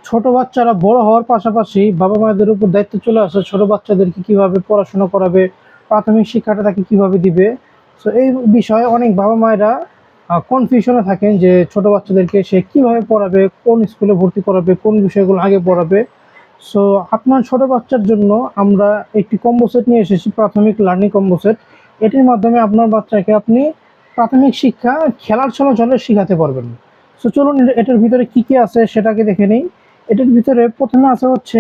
ছোট বাচ্চারা বড় হওয়ার পাশাপাশি বাবা মায়েদের উপর দায়িত্ব চলে আসে ছোট বাচ্চাদেরকে কিভাবে পড়াশোনা করাবে, প্রাথমিক শিক্ষাটা তাকে কিভাবে দিবে। সো এই বিষয়ে অনেক বাবা মায়েরা কনফিউশনে থাকেন যে ছোট বাচ্চাদেরকে সে কিভাবে পড়াবে, কোন স্কুলে ভর্তি করাবে, কোন বিষয়গুলো আগে পড়াবে। সো আপনার ছোট বাচ্চার জন্য আমরা একটি কম্বো সেট নিয়ে এসেছি, প্রাথমিক লার্নিং কম্বো সেট। এটির মাধ্যমে আপনার বাচ্চাকে আপনি প্রাথমিক শিক্ষা খেলার ছলে শেখাতে পারবেন। সো চলুন এটার ভিতরে কি কি আছে সেটাকে দেখে নিই। এটার ভিতরে প্রথমে আছে হচ্ছে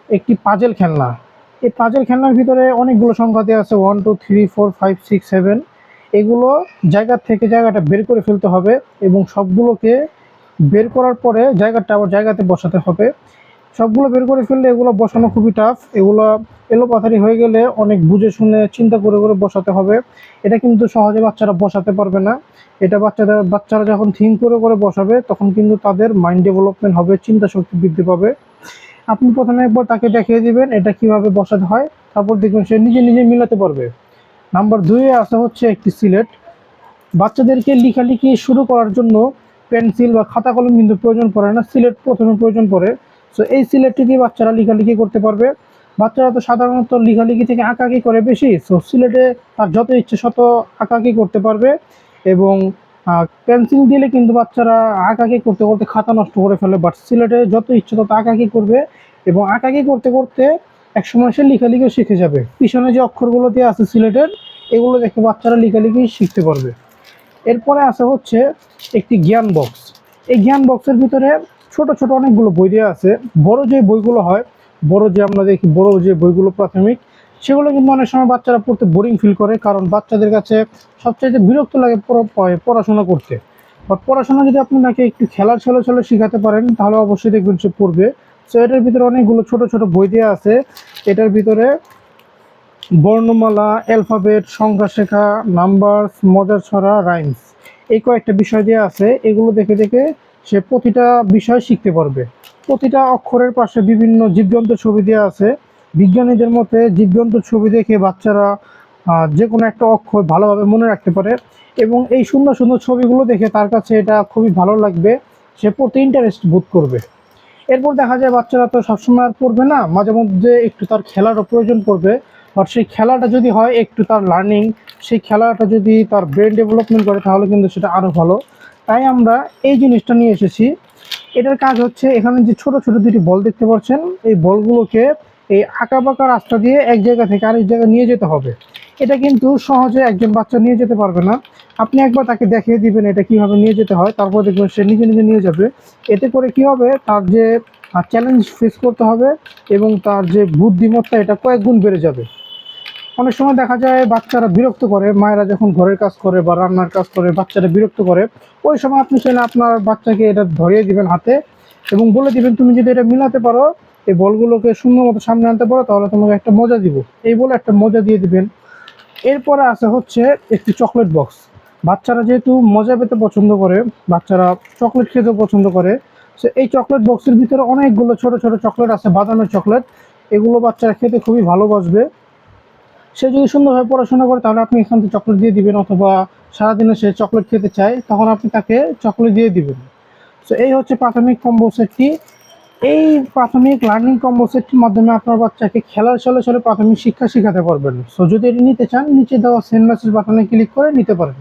একটি পাজেল খেলনা। এই পাজেল খেলনার ভিতরে অনেকগুলো সংখ্যা দেওয়া আছে, 1 2 3 4 5 6 7। এগুলো জায়গা থেকে জায়গাটা বের করে ফেলতে হবে এবং সবগুলোকে বের করার পরে জায়গাটা আবার জায়গাতে বসাতে হবে। সবগুলো বের করে ফেললে এগুলো বসানো খুবই টাফ। এগুলো এলোপাথারি হয়ে গেলে অনেক বুঝে শুনে চিন্তা করে করে বসাতে হবে। এটা কিন্তু সহজে বাচ্চারা বসাতে পারবে না। এটা বাচ্চারা যখন থিঙ্ক করে করে বসাবে তখন কিন্তু তাদের মাইন্ড ডেভেলপমেন্ট হবে, চিন্তা শক্তি বৃদ্ধি পাবে। আপনি প্রথমে একবার তাকে দেখিয়ে দিবেন এটা কিভাবে বসাতে হয়, তারপর দেখবেন সে নিজে নিজে মিলাতে পারবে। নাম্বার 2 এ আছে হচ্ছে একটি সিলেট। বাচ্চাদেরকে লেখালেখি শুরু করার জন্য পেন্সিল বা খাতা কলম কিন্তু প্রয়োজন পড়ে না, সিলেট প্রথমে প্রয়োজন পড়ে। সো এই সিলেটটি দিয়ে বাচ্চারা লেখালেখি করতে পারবে। বাচ্চারা তো সাধারণত লেখালেখি থেকে আঁকাআঁকি করে বেশি। সো সিলেটে তার যত ইচ্ছে শত আঁকাআঁকি করতে পারবে এবং পেন্সিল দিলে কিন্তু বাচ্চারা আঁকাআঁকি করতে করতে খাতা নষ্ট করে ফেলে। বাট সিলেটে যত ইচ্ছে তত আঁকাআঁকি করবে এবং আঁকাআঁকি করতে করতে একসময় সে লেখালেখিও শিখে যাবে। পিছনে যে অক্ষরগুলো দিয়ে আছে সিলেটের, এগুলো দেখে বাচ্চারা লেখালেখি শিখতে পারবে। এরপরে আছে হচ্ছে একটি জ্ঞান বক্স। এই জ্ঞান বক্সের ভিতরে ছোট ছোট অনেকগুলো বই দেওয়া আছে। বড় যে বইগুলো হয়, বড় যে আমরা দেখি বড় যে বইগুলো প্রাথমিক, সেগুলো কিন্তু অনেক সময় বাচ্চারা পড়তে বোরিং ফিল করে, কারণ বাচ্চাদের কাছে সবচাইতে বিরক্ত লাগে পড়াশোনা করতে। বাট পড়াশোনা যদি আপনি তাকে একটু খেলার ছলে ছলে শেখাতে পারেন তাহলে অবশ্যই দেখবেন সে পড়বে। সো এটার ভিতরে অনেকগুলো ছোট ছোট বই দেওয়া আছে। এটার ভিতরে বর্ণমালা, অ্যালফাবেট, সংখ্যা শেখা, নাম্বারস, মজার ছড়া, রাইমস, এই কয়েকটা বিষয় দেওয়া আছে। এগুলো দেখে দেখে সে প্রতিটা বিষয় শিখতে পারবে। প্রতিটা অক্ষরের পাশে বিভিন্ন জীবজন্তুর ছবি দেওয়া আছে। বিজ্ঞানীদের মতে জীবজন্তুর ছবি দেখে বাচ্চারা যে কোনো একটা অক্ষর ভালোভাবে মনে রাখতে পারে এবং এই সুন্দর সুন্দর ছবিগুলো দেখে তার কাছে এটা খুবই ভালো লাগবে, সে পড়তে ইন্টারেস্ট বোধ করবে। এরপর দেখা যায় বাচ্চারা তো সবসময় আর পড়বে না, মাঝে মধ্যে একটু তার খেলারও প্রয়োজন পড়বে। বাট সেই খেলাটা যদি হয় একটু তার লার্নিং, সেই খেলাটা যদি তার ব্রেন ডেভেলপমেন্ট করে তাহলে কিন্তু সেটা আরও ভালো। তাই আমরা এই জিনিসটা নিয়ে এসেছি। এটার কাজ হচ্ছে এখানে যে ছোট ছোট দুটি বল দেখতে পাচ্ছেন, এই বলগুলোকে এই আঁকা বাঁকা রাস্তা দিয়ে এক জায়গা থেকে আরেক জায়গায় নিয়ে যেতে হবে। এটা কিন্তু সহজে একজন বাচ্চা নিয়ে যেতে পারবে না। আপনি একবার তাকে দেখিয়ে দিবেন এটা কিভাবে নিয়ে যেতে হয়, তারপর দেখবেন সে নিজে নিজে নিয়ে যাবে। এতে করে কি হবে, তার যে চ্যালেঞ্জ ফেস করতে হবে এবং তার যে বুদ্ধিমত্তা এটা কয়েক গুণ বেড়ে যাবে। অনেক সময় দেখা যায় বাচ্চারা বিরক্ত করে, মায়েরা যখন ঘরের কাজ করে বা রান্নার কাজ করে বাচ্চারা বিরক্ত করে, ওই সময় আপনি চাইলে আপনার বাচ্চাকে এটা ধরিয়ে দিবেন হাতে এবং বলে দিবেন তুমি যদি এটা মিলাতে পারো, এই বলগুলোকে সুন্দর মতো সামনে আনতে পারো তাহলে তোমাকে একটা মজা দিব, এই বলে একটা মজা দিয়ে দিবেন। এরপরে আছে হচ্ছে একটি চকলেট বক্স। বাচ্চারা যেহেতু মজা পেতে পছন্দ করে, বাচ্চারা চকলেট খেতেও পছন্দ করে। সো এই চকলেট বক্সের ভিতরে অনেকগুলো ছোট ছোট চকলেট আছে, বাদামের চকলেট। এগুলো বাচ্চারা খেতে খুবই ভালোবাসবে। সে যদি সুন্দরভাবে পড়াশোনা করে তাহলে আপনি এখান থেকে চকলেট দিয়ে দিবেন, অথবা সারাদিনে সে চকলেট খেতে চায় তখন আপনি তাকে চকলেট দিয়ে দিবেন। সো এই হচ্ছে প্রাথমিক কম্বো সেটটি। এই প্রাথমিক লার্নিং কম্বো সেটটির মাধ্যমে আপনার বাচ্চাকে খেলার ছলে ছলে প্রাথমিক শিক্ষা শেখাতে পারবেন। সো যদি এটি নিতে চান নিচে দেওয়া সেন্ড মেসেজ বাটনে ক্লিক করে নিতে পারেন।